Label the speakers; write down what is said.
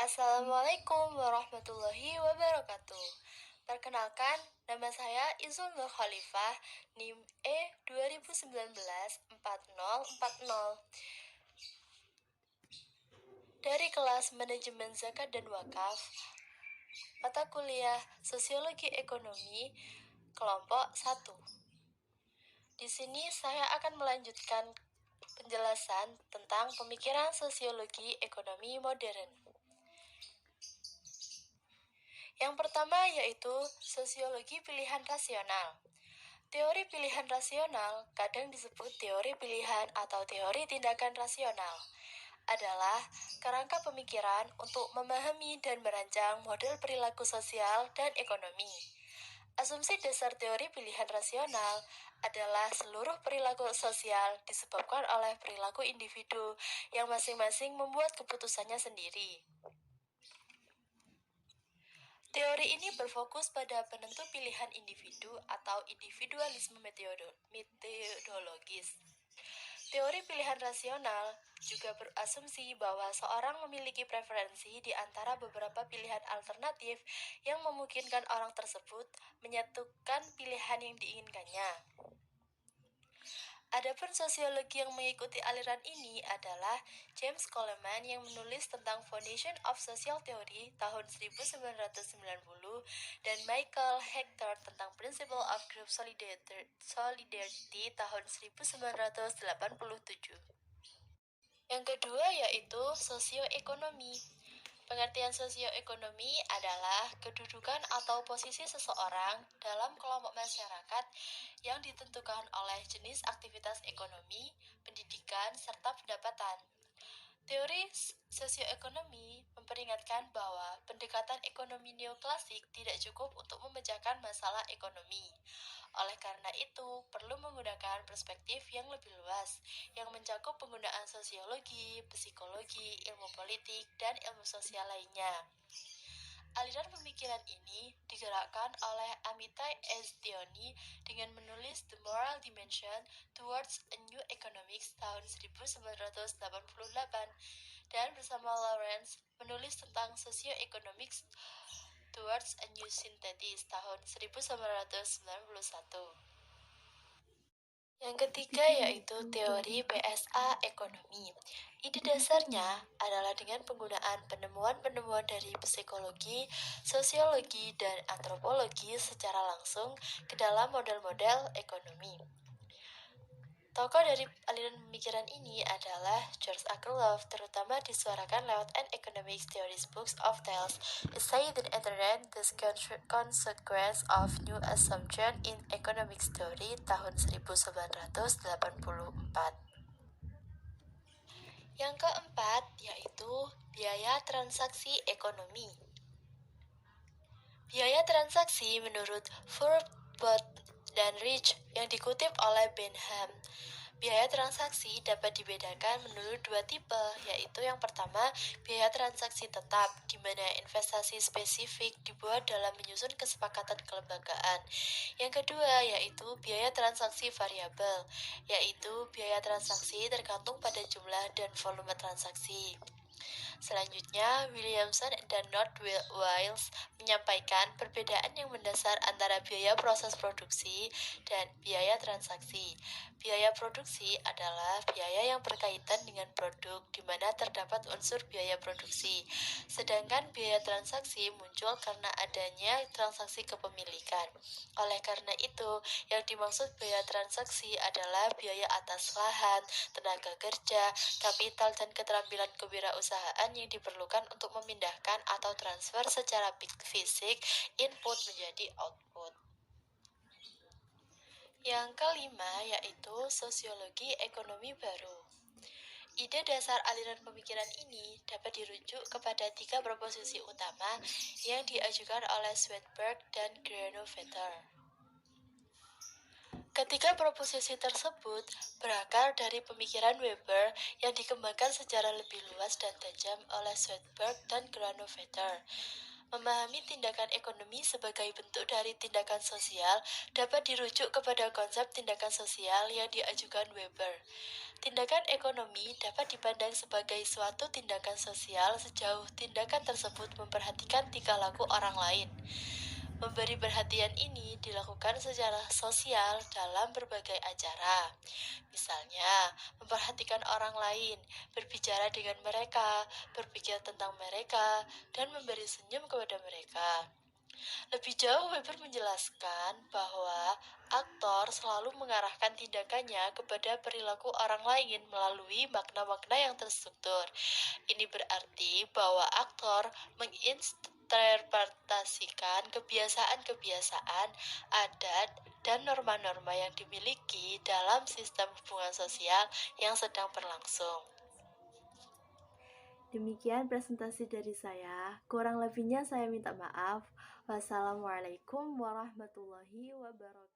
Speaker 1: Assalamualaikum warahmatullahi wabarakatuh. Perkenalkan, nama saya Izul Nur Khalifah, NIM E 2019 4040 dari kelas Manajemen Zakat dan Wakaf, mata kuliah Sosiologi Ekonomi, kelompok 1. Di sini saya akan melanjutkan penjelasan tentang pemikiran sosiologi ekonomi modern. Yang pertama yaitu sosiologi pilihan rasional. Teori pilihan rasional, kadang disebut teori pilihan atau teori tindakan rasional, adalah kerangka pemikiran untuk memahami dan merancang model perilaku sosial dan ekonomi. Asumsi dasar teori pilihan rasional adalah seluruh perilaku sosial disebabkan oleh perilaku individu yang masing-masing membuat keputusannya sendiri. Teori ini berfokus pada penentu pilihan individu atau individualisme metodologis. Teori pilihan rasional juga berasumsi bahwa seorang memiliki preferensi di antara beberapa pilihan alternatif yang memungkinkan orang tersebut menyatukan pilihan yang diinginkannya. Adapun sosiologi yang mengikuti aliran ini adalah James Coleman yang menulis tentang Foundation of Social Theory tahun 1990 dan Michael Hector tentang Principle of Group Solidarity tahun 1987. Yang kedua yaitu sosioekonomi. Pengertian sosioekonomi adalah kedudukan atau posisi seseorang dalam kelompok masyarakat yang ditentukan oleh jenis aktivitas ekonomi, pendidikan, serta pendapatan. Teori sosioekonomi memperingatkan bahwa pendekatan ekonomi neoklasik tidak cukup untuk memecahkan masalah ekonomi. Oleh karena itu, perlu menggunakan perspektif yang lebih luas, yang mencakup penggunaan sosiologi, psikologi, ilmu politik, dan ilmu sosial lainnya. Aliran pemikiran ini digerakkan oleh Amitai Estioni dengan menulis The Moral Dimension Towards a New Economics tahun 1988 dan bersama Lawrence menulis tentang Socio-Economics Towards a New Synthesis tahun 1991. Yang ketiga yaitu teori PSA ekonomi. Ide dasarnya adalah dengan penggunaan penemuan-penemuan dari psikologi, sosiologi, dan antropologi secara langsung ke dalam model-model ekonomi. Tokoh dari aliran pemikiran ini adalah George Akerlof, terutama disuarakan lewat An Economics Theories Books of Tales, Essay the Internet, The Consequence of New Assumption in Economics Theory tahun 1984. Yang keempat yaitu biaya transaksi ekonomi. Biaya transaksi menurut Furtbot dan Rich yang dikutip oleh Benham. Biaya transaksi dapat dibedakan menurut dua tipe, yaitu yang pertama, biaya transaksi tetap, di mana investasi spesifik dibuat dalam menyusun kesepakatan kelembagaan. Yang kedua, yaitu biaya transaksi variabel, yaitu biaya transaksi tergantung pada jumlah dan volume transaksi. Selanjutnya, Williamson dan North Wales menyampaikan perbedaan yang mendasar antara biaya proses produksi dan biaya transaksi. Biaya produksi adalah biaya yang berkaitan dengan produk, di mana terdapat unsur biaya produksi. Sedangkan biaya transaksi muncul karena adanya transaksi kepemilikan. Oleh karena itu, yang dimaksud biaya transaksi adalah biaya atas lahan, tenaga kerja, kapital, dan keterampilan kewirausahaan yang diperlukan untuk memindahkan atau transfer secara fisik input menjadi output. Yang kelima yaitu sosiologi ekonomi baru. Ide dasar aliran pemikiran ini dapat dirujuk kepada 3 proposisi utama yang diajukan oleh Swedberg dan Granovetter. Ketiga proposisi tersebut berakar dari pemikiran Weber yang dikembangkan secara lebih luas dan tajam oleh Swedberg dan Granovetter. Memahami tindakan ekonomi sebagai bentuk dari tindakan sosial dapat dirujuk kepada konsep tindakan sosial yang diajukan Weber. Tindakan ekonomi dapat dipandang sebagai suatu tindakan sosial sejauh tindakan tersebut memperhatikan tingkah laku orang lain. Memberi perhatian ini dilakukan secara sosial dalam berbagai acara. Misalnya, memperhatikan orang lain, berbicara dengan mereka, berpikir tentang mereka, dan memberi senyum kepada mereka. Lebih jauh, Weber menjelaskan bahwa aktor selalu mengarahkan tindakannya kepada perilaku orang lain melalui makna-makna yang terstruktur. Ini berarti bahwa aktor menginterpretasikan kebiasaan-kebiasaan, adat, dan norma-norma yang dimiliki dalam sistem hubungan sosial yang sedang berlangsung.
Speaker 2: Demikian presentasi dari saya. Kurang lebihnya saya minta maaf. Wassalamualaikum warahmatullahi wabarakatuh.